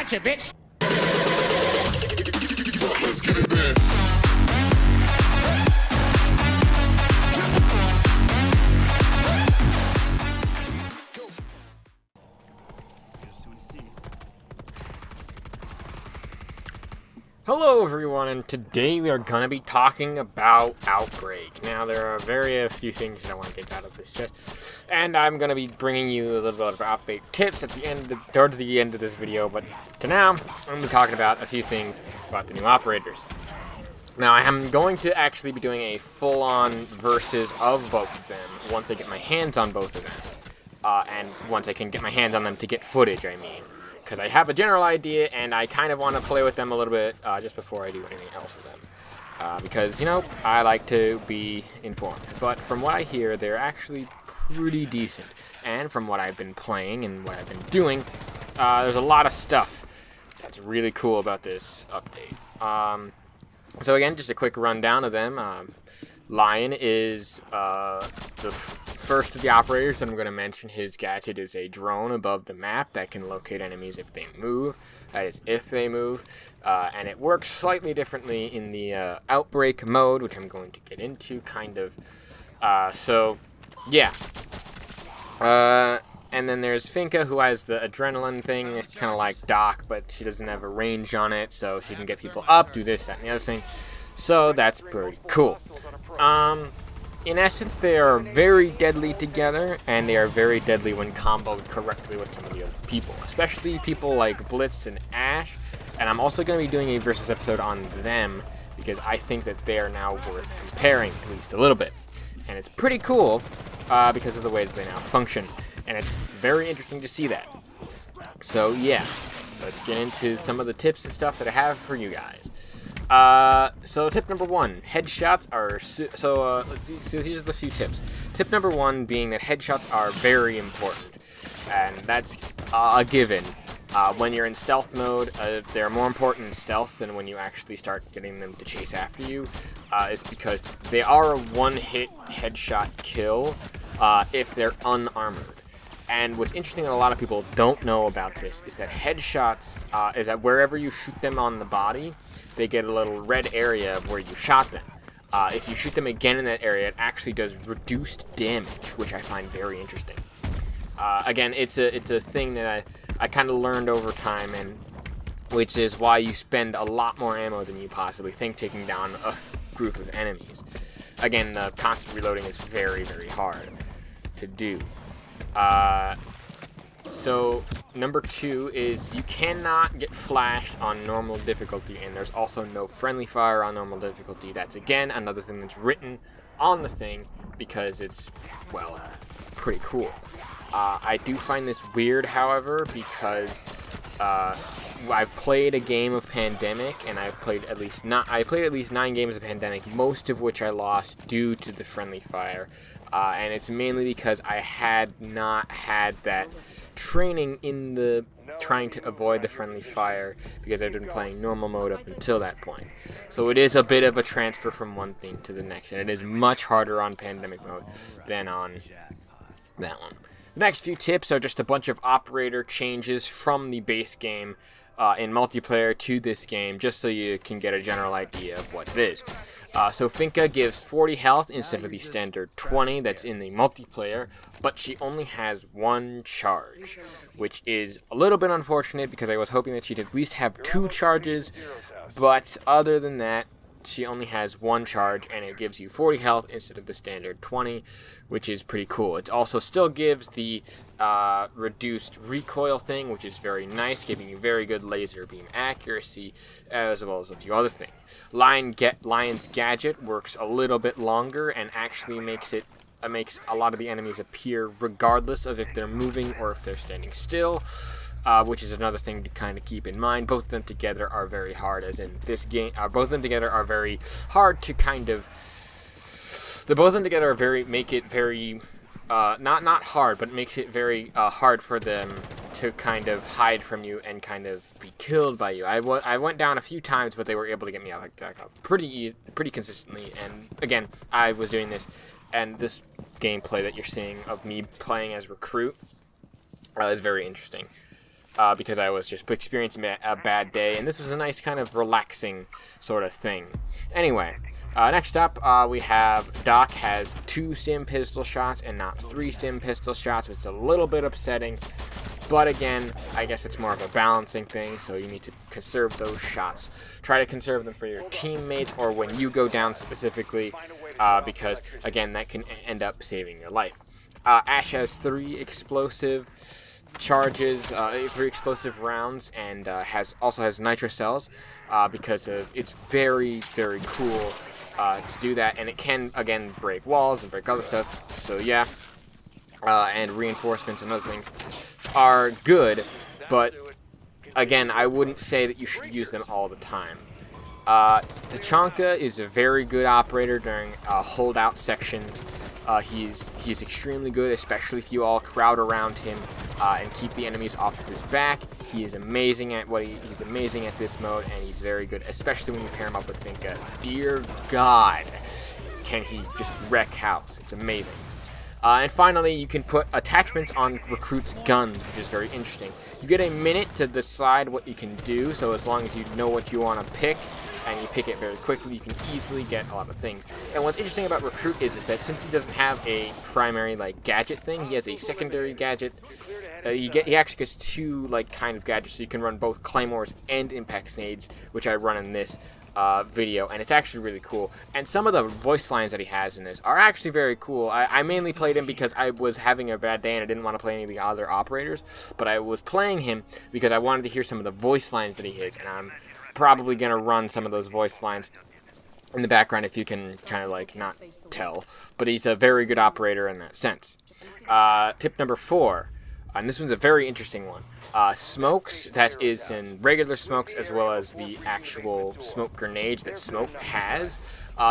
Gotcha, bitch. Let's get it then. Hello everyone, and today we are going to be talking about Outbreak. Now, there are very few things that I want to get out of this chest, and I'm going to be bringing you a little bit of Outbreak tips at the end, towards the end of this video, but to now, I'm going to be talking about a few things about the new operators. Now, I am going to actually be doing a full-on versus of both of them once I get my hands on both of them, and once I can get my hands on them to get footage, I mean. Because I have a general idea, and I kind of want to play with them a little bit just before I do anything else with them. Because, you know, I like to be informed. But from what I hear, they're actually pretty decent. And from what I've been playing and what I've been doing, there's a lot of stuff that's really cool about this update. So again, just a quick rundown of them. Lion is the first of the operators that I'm going to mention. His gadget is a drone above the map that can locate enemies if they move. That is, if they move. And it works slightly differently in the Outbreak mode, which I'm going to get into, kind of. So, yeah. And then there's Finka, who has the adrenaline thing. It's kind of like Doc, but she doesn't have a range on it, so she can get people up, do this, that, and the other thing. So that's pretty cool. In essence, they are very deadly together, and they are very deadly when comboed correctly with some of the other people, especially people like Blitz and Ash. And I'm also going to be doing a versus episode on them, because I think that they are now worth comparing, at least a little bit. And it's pretty cool, because of the way that they now function, and it's very interesting to see that. So yeah, let's get into some of the tips and stuff that I have for you guys. So tip number one, headshots are, let's see, so here's the few tips. Tip number one being that headshots are very important, and that's a given. When you're in stealth mode, they're more important in stealth than when you actually start getting them to chase after you, is because they are a one-hit headshot kill, if they're unarmored. And what's interesting that a lot of people don't know about this is that headshots, is that wherever you shoot them on the body, they get a little red area of where you shot them. If you shoot them again in that area, it actually does reduced damage, which I find very interesting. Again, it's a thing that I kind of learned over time, and which is why you spend a lot more ammo than you possibly think taking down a group of enemies. Again, the constant reloading is very, very hard to do. So number two is you cannot get flashed on normal difficulty, and there's also no friendly fire on normal difficulty. That's again another thing that's written on the thing because it's, well, pretty cool. I do find this weird, however, because I've played a game of Pandemic, and I played at least 9 games of Pandemic, most of which I lost due to the friendly fire. And it's mainly because I had not had that training in the trying to avoid the friendly fire because I've been playing normal mode up until that point. So it is a bit of a transfer from one thing to the next, and it is much harder on Pandemic mode than on that one. The next few tips are just a bunch of operator changes from the base game in multiplayer to this game, just so you can get a general idea of what it is. So Finka gives 40 health instead of the standard 20 that's in the multiplayer, but she only has 1 charge, which is a little bit unfortunate because I was hoping that she'd at least have 2 charges, but other than that, she only has 1 charge, and it gives you 40 health instead of the standard 20, which is pretty cool. It also still gives the reduced recoil thing, which is very nice, giving you very good laser beam accuracy, as well as a few other things. Lion's gadget works a little bit longer and actually makes a lot of the enemies appear regardless of if they're moving or if they're standing still. Which is another thing to kind of keep in mind. Both of them together are very hard, as in this game. Both of them together are very hard to kind of. Both of them together are make it very, not hard, but it makes it very hard for them to kind of hide from you and kind of be killed by you. I went down a few times, but they were able to get me out pretty consistently. And again, I was doing this, and this gameplay that you're seeing of me playing as Recruit is very interesting. because I was just experiencing a bad day, and this was a nice kind of relaxing sort of thing. Anyway, next up, we have Doc has 2 stim pistol shots and not 3 stim pistol shots, which is a little bit upsetting. But again, I guess it's more of a balancing thing, so you need to conserve those shots. Try to conserve them for your teammates or when you go down specifically, because, again, that can end up saving your life. Ash has 3 explosive charges, 3 explosive rounds, and also has nitro cells, because it's very, very cool to do that. And it can, again, break walls and break other stuff, so yeah. And reinforcements and other things are good, but again, I wouldn't say that you should use them all the time. Tachanka is a very good operator during holdout sections. He's extremely good, especially if you all crowd around him and keep the enemies off of his back. He is amazing at he's amazing at this mode, and he's very good, especially when you pair him up with Vinka. Dear God, can he just wreck house? It's amazing. And finally, you can put attachments on recruits' guns, which is very interesting. You get a minute to decide what you can do, so as long as you know what you want to pick, and you pick it very quickly, you can easily get a lot of things. And what's interesting about Recruit is that since he doesn't have a primary, gadget thing, he has a secondary gadget. He actually gets 2, kind of gadgets, so you can run both Claymores and Impact Snades, which I run in this video, and it's actually really cool. And some of the voice lines that he has in this are actually very cool. I mainly played him because I was having a bad day and I didn't want to play any of the other operators, but I was playing him because I wanted to hear some of the voice lines that he has, and I'm probably going to run some of those voice lines in the background if you can kind of not tell, but he's a very good operator in that sense. Tip number 4, and this one's a very interesting one. Smokes, that is in regular smokes as well as the actual smoke grenades that Smoke has.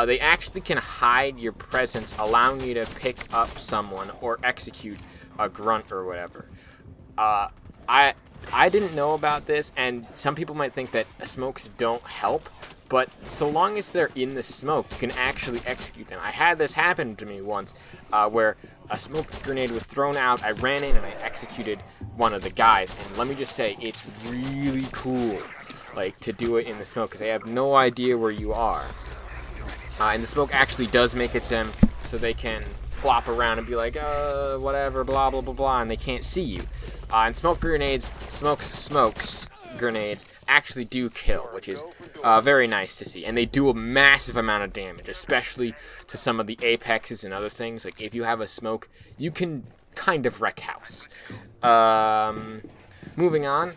They actually can hide your presence, allowing you to pick up someone or execute a grunt or whatever. I didn't know about this, and some people might think that smokes don't help, but so long as they're in the smoke, you can actually execute them. I had this happen to me once, where a smoke grenade was thrown out, I ran in and I executed one of the guys, and let me just say, it's really cool, to do it in the smoke, because they have no idea where you are. And the smoke actually does make it to them, so they can flop around and be like, whatever, blah, blah, blah, blah, and they can't see you. And smoke grenades, smokes grenades actually do kill, which is very nice to see. And they do a massive amount of damage, especially to some of the apexes and other things. If you have a smoke, you can kind of wreck house. Moving on.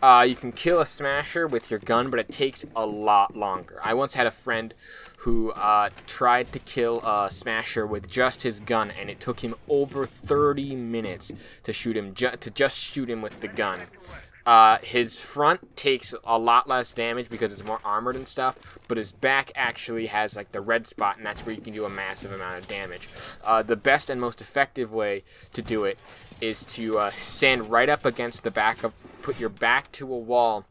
You can kill a smasher with your gun, but it takes a lot longer. I once had a friend who tried to kill a smasher with just his gun, and it took him over 30 minutes to shoot him, just shoot him with the gun. His front takes a lot less damage because it's more armored and stuff, but his back actually has the red spot, and that's where you can do a massive amount of damage. The best and most effective way to do it is to stand right up against the back put your back to a wall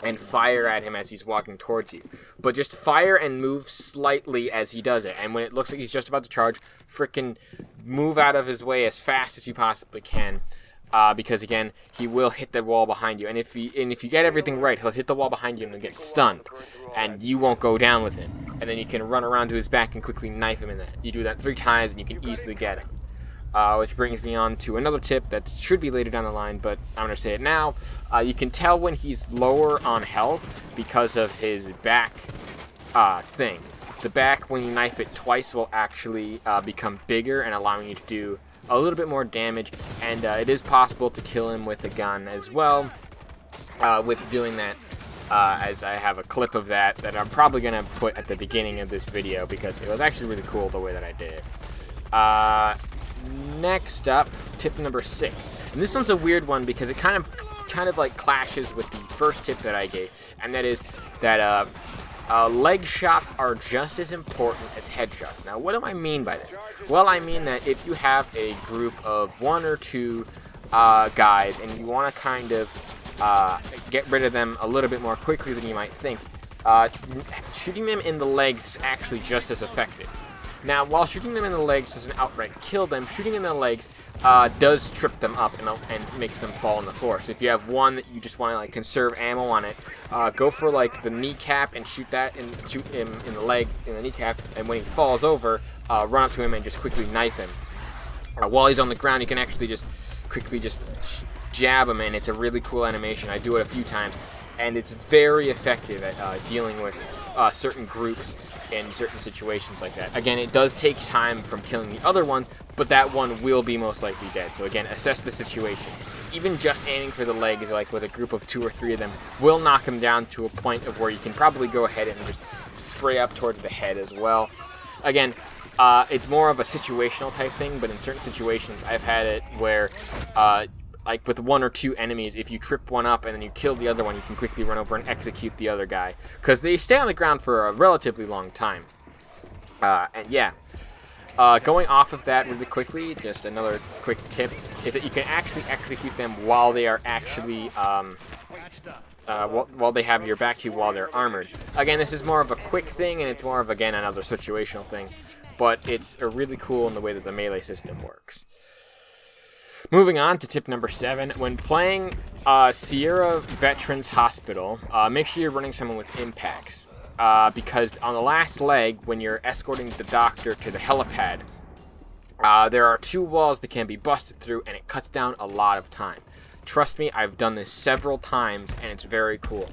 and fire at him as he's walking towards you. But just fire and move slightly as he does it. And when it looks like he's just about to charge, frickin' move out of his way as fast as you possibly can. Because again, he will hit the wall behind you. And if you get everything right, he'll hit the wall behind you and he'll get stunned. And you won't go down with him. And then you can run around to his back and quickly knife him in that. You do that 3 times and you can easily get him. Which brings me on to another tip that should be later down the line, but I'm going to say it now. You can tell when he's lower on health because of his back thing. The back, when you knife it twice, will actually become bigger and allowing you to do a little bit more damage, and it is possible to kill him with a gun as well with doing that. As I have a clip of that I'm probably going to put at the beginning of this video because it was actually really cool the way that I did it. Next up, tip number 6, and this one's a weird one because it kind of clashes with the first tip that I gave, and that is that leg shots are just as important as headshots. Now, what do I mean by this? Well, I mean that if you have a group of 1 or 2 guys and you want to kind of get rid of them a little bit more quickly than you might think, shooting them in the legs is actually just as effective. Now, while shooting them in the legs doesn't outright kill them, shooting in the legs does trip them up and makes them fall on the floor. So if you have one that you just want to like conserve ammo on it, go for like the kneecap and shoot him in the leg, in the kneecap, and when he falls over, run up to him and just quickly knife him. While he's on the ground, you can actually just quickly jab him, and it's a really cool animation. I do it a few times, and it's very effective at dealing with certain groups in certain situations like that. Again, it does take time from killing the other ones, but that one will be most likely dead. So again, assess the situation. Even just aiming for the legs, like with a group of 2 or 3 of them, will knock them down to a point of where you can probably go ahead and just spray up towards the head as well. Again, it's more of a situational type thing, but in certain situations, I've had it where like with 1 or 2 enemies, if you trip one up and then you kill the other one, you can quickly run over and execute the other guy, because they stay on the ground for a relatively long time. And yeah, going off of that really quickly, just another quick tip is that you can actually execute them while they are actually while they have your back to you, while they're armored. Again, this is more of a quick thing, and it's more of, again, another situational thing, but it's really cool in the way that the melee system works. Moving on to tip number 7, when playing Sierra Veterans Hospital, make sure you're running someone with impacts, because on the last leg, when you're escorting the doctor to the helipad, there are 2 walls that can be busted through, and it cuts down a lot of time. Trust me, I've done this several times, and it's very cool.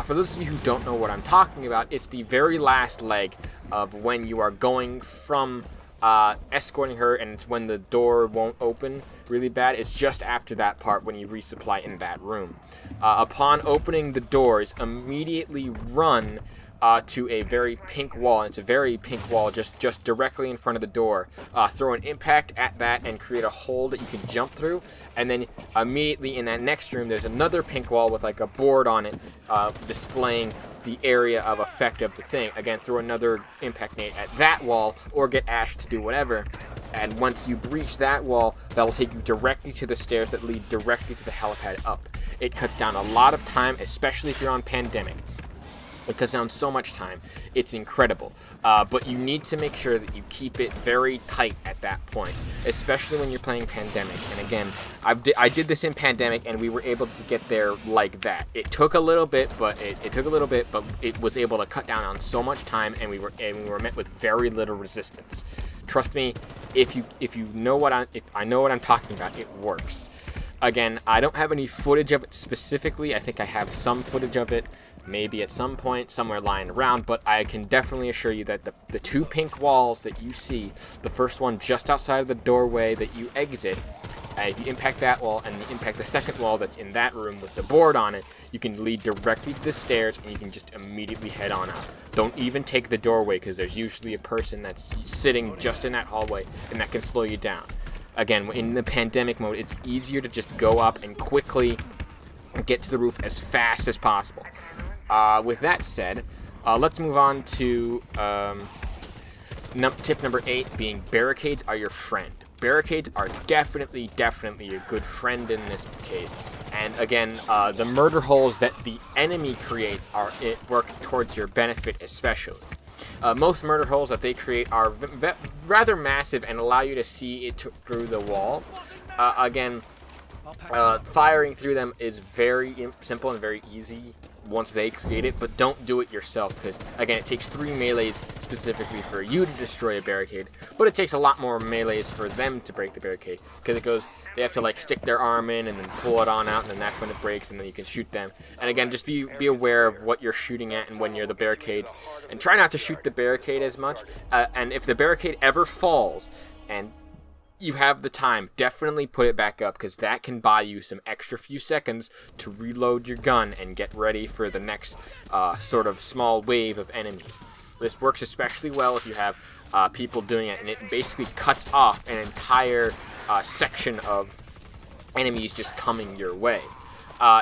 For those of you who don't know what I'm talking about, it's the very last leg of when you are going from escorting her, and it's when the door won't open really bad. It's just after that part when you resupply in that room. Upon opening the doors, immediately run to a very pink wall, and it's a very pink wall just directly in front of the door. Throw an impact at that and create a hole that you can jump through, and then immediately in that next room there's another pink wall with like a board on it displaying the area of effect of the thing. Again, throw another impact nade at that wall, or get Ash to do whatever, and once you breach that wall, that'll take you directly to the stairs that lead directly to the helipad up. It cuts down a lot of time, especially if you're on Pandemic. It cuts down so much time. It's incredible. But you need to make sure that you keep it very tight at that point, especially when you're playing Pandemic. And again, I did this in Pandemic, and we were able to get there like that. It took a little bit, but it was able to cut down on so much time, and we were met with very little resistance. Trust me, if I know what I'm talking about, it works. Again, I don't have any footage of it specifically. I think I have some footage of it, maybe at some point, somewhere lying around, but I can definitely assure you that the 2 pink walls that you see, the first one just outside of the doorway that you exit, if you impact that wall and you impact the second wall that's in that room with the board on it, you can lead directly to the stairs, and you can just immediately head on out. Don't even take the doorway, because there's usually a person that's sitting just in that hallway, and that can slow you down. Again, in the Pandemic mode, it's easier to just go up and quickly get to the roof as fast as possible. With that said, let's move on to tip number 8, being barricades are your friend. Barricades are definitely a good friend in this case. And again, the murder holes that the enemy creates work towards your benefit especially. Most murder holes that they create are rather massive and allow you to see it through the wall. Again, firing through them is very simple and very easy once they create it, but don't do it yourself, because again, it takes 3 melees specifically for you to destroy a barricade, but it takes a lot more melees for them to break the barricade, because they have to like stick their arm in and then pull it on out, and then that's when it breaks, and then you can shoot them. And again, just be aware of what you're shooting at and when you're the barricades, and try not to shoot the barricade as much. And if the barricade ever falls and you have the time, definitely put it back up, because that can buy you some extra few seconds to reload your gun and get ready for the next sort of small wave of enemies. This works especially well if you have people doing it, and it basically cuts off an entire section of enemies just coming your way.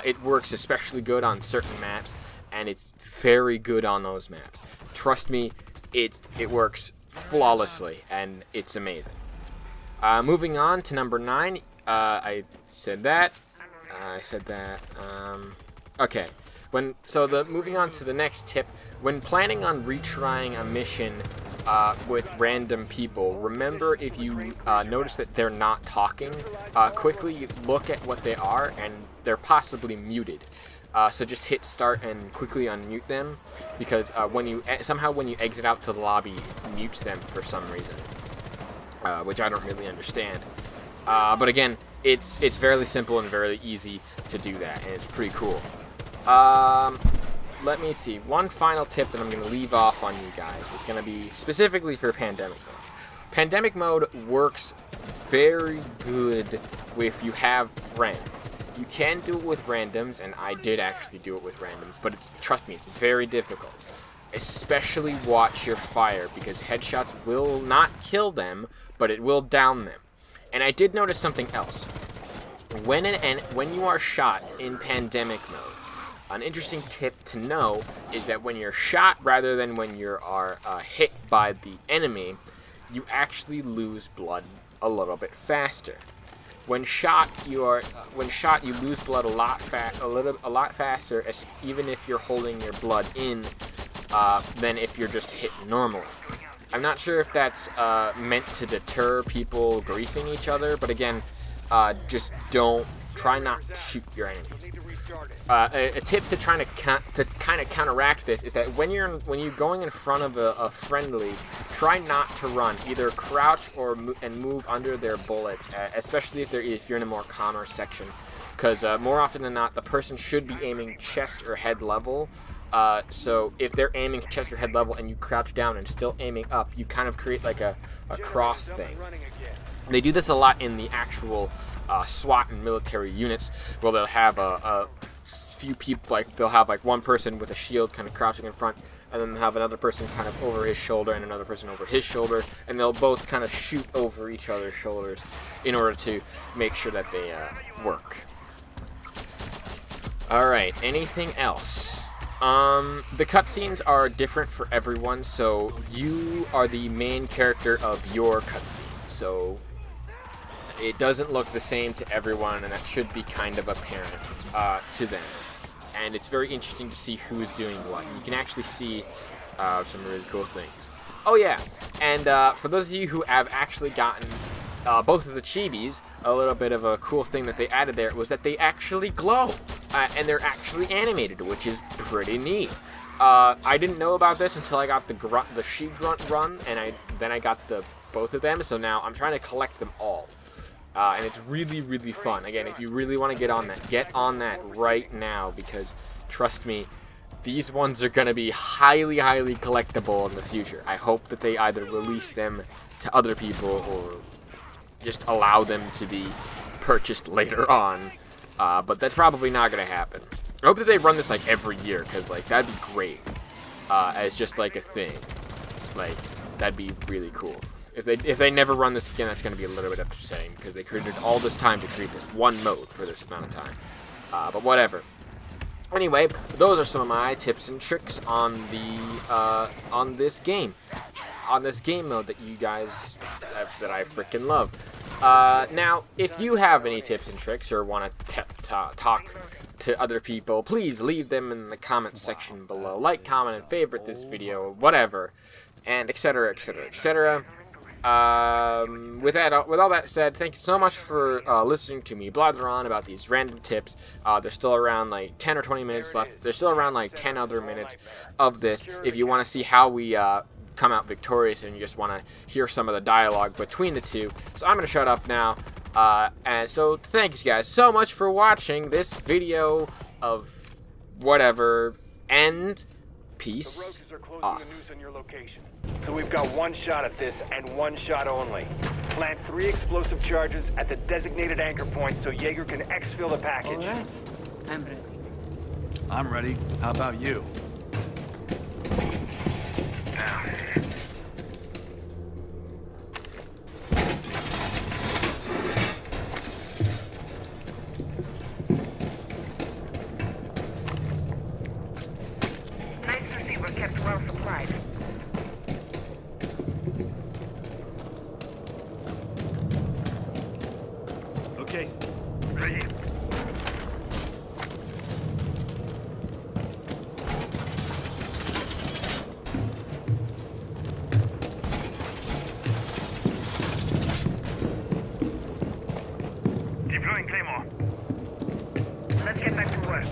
It works especially good on certain maps, and it's very good on those maps. Trust me, it works flawlessly, and it's amazing. Moving on to number 9, I said that. Okay. Moving on to the next tip, when planning on retrying a mission with random people, remember if you notice that they're not talking, quickly look at what they are, and they're possibly muted. So just hit start and quickly unmute them, because when you exit out to the lobby, it mutes them for some reason, which I don't really understand. But again, it's fairly simple and very easy to do that, and it's pretty cool. Let me see. One final tip that I'm going to leave off on you guys is going to be specifically for Pandemic Mode. Pandemic Mode works very good if you have friends. You can do it with randoms, and I did actually do it with randoms, but trust me, it's very difficult. Especially watch your fire, because headshots will not kill them, but it will down them. And I did notice something else. When you are shot in Pandemic Mode, an interesting tip to know is that when you're shot rather than when you are hit by the enemy, you actually lose blood a little bit faster. When shot, you lose blood a lot faster, even if you're holding your blood in, than if you're just hit normally. I'm not sure if that's meant to deter people griefing each other, but again, just try not to shoot your enemies. A tip to kind of counteract this is that when you're going in front of a friendly, try not to run. Either crouch and move under their bullets, especially if you're in a more calmer section, because more often than not, the person should be aiming chest or head level. So if they're aiming chest or head level and you crouch down and still aiming up, you kind of create like a cross thing. They do this a lot in the actual SWAT and military units, where they'll have a few people, they'll have one person with a shield kind of crouching in front, and then they'll have another person kind of over his shoulder and another person over his shoulder, and they'll both kind of shoot over each other's shoulders in order to make sure that they work. Alright, anything else? The cutscenes are different for everyone, so you are the main character of your cutscene. So it doesn't look the same to everyone, and that should be kind of apparent to them. And it's very interesting to see who's doing what. You can actually see some really cool things. Oh yeah, and for those of you who have actually gotten both of the chibis, a little bit of a cool thing that they added there was that they actually glow, and they're actually animated, which is pretty neat. I didn't know about this until I got the she-grunt run, and then I got both of them, so now I'm trying to collect them all. And it's really, really fun. Again, if you really want to get on that right now, because trust me, these ones are going to be highly, highly collectible in the future. I hope that they either release them to other people or just allow them to be purchased later on. But that's probably not going to happen. I hope that they run this every year, because that'd be great as just a thing. That'd be really cool. If they never run this again, that's going to be a little bit upsetting, because they created all this time to create this one mode for this amount of time. But whatever. Anyway, those are some of my tips and tricks on this game mode that you guys that I freaking love. Now, if you have any tips and tricks or want to talk to other people, please leave them in the comment section below. Like, comment, and favorite this video, whatever, and etc., etc., etc. With all that said, thank you so much for listening to me blather on about these random tips. There's still around 10 or 20 minutes left. There's still around 10 other minutes of this if you want to see how we come out victorious and you just want to hear some of the dialogue between the two. So I'm going to shut up now. And so thanks guys so much for watching this video of whatever, and peace off. So we've got one shot at this, and one shot only. Plant 3 explosive charges at the designated anchor point so Jaeger can exfil the package. All right. I'm ready. I'm ready. How about you? Nice to see we're kept well supplied. Okay. Ready. Throwing Claymore. Let's get back to work.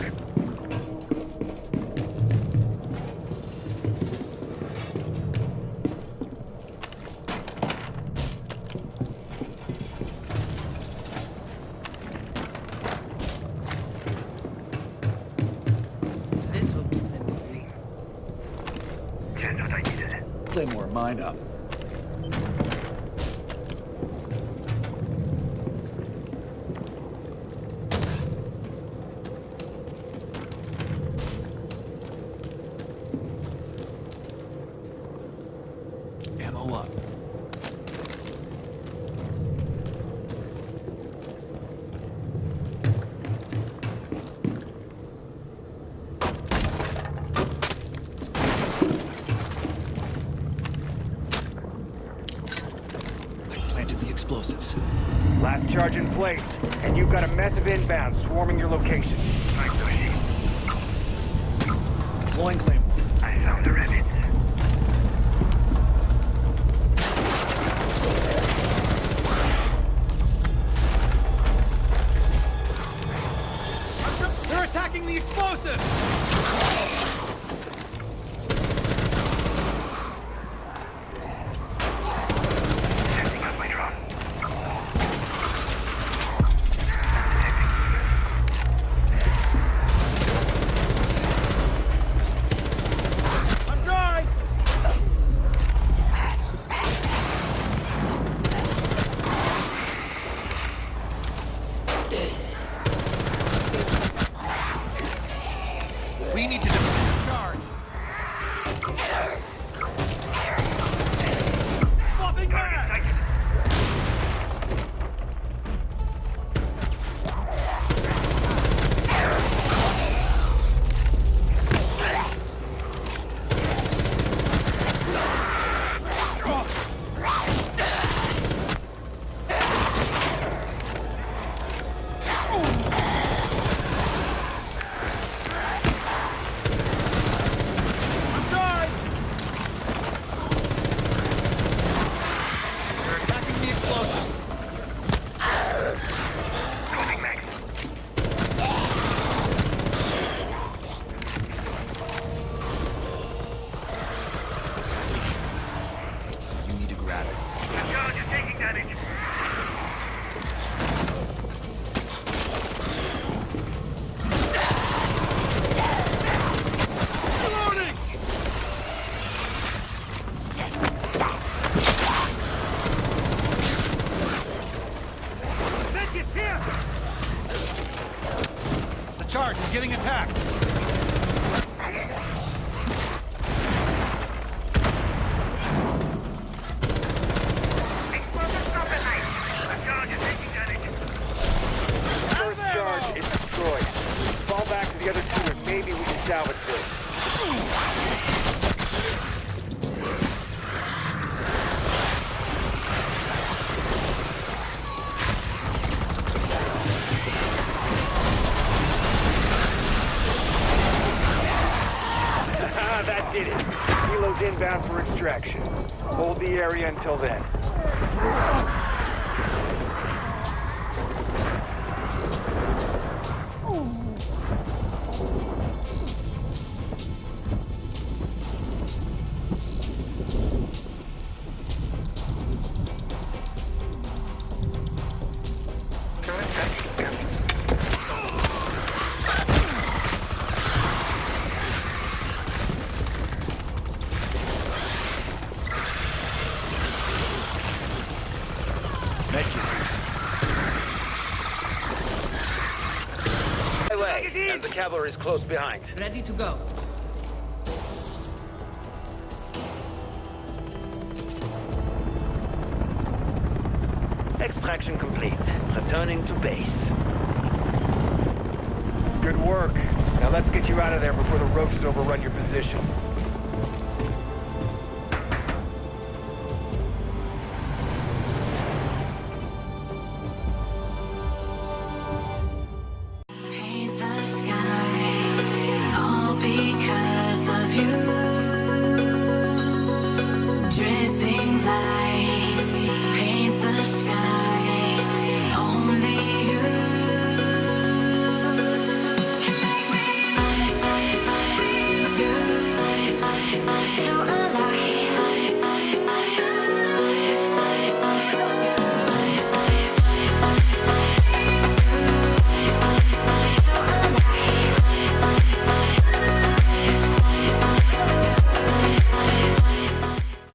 This will keep them busy. Just what I needed. Claymore, mine up. Ammo up. I've planted the explosives. Last charge in place, and you've got a massive inbound swarming your location. Nice to see. Deploying Claymore. I found the rabbits. They're attacking the explosives! Setting up my drone. I'm dry! We need to defend the charge. Swapping back! I'm dry! They're attacking the explosives. Moving Max. You need to grab it. The charge is taking damage. Reloading! Medkits here! The charge is getting attacked. Explosive stop at night. The charge is taking damage. First charge is destroyed. Fall back to the other two and maybe we can salvage this. That did it. Kilo's inbound for extraction. Hold the area until then. Highway, and the cavalry is close behind. Ready to go. Extraction complete. Returning to base. Good work. Now let's get you out of there before the roaches overrun your position.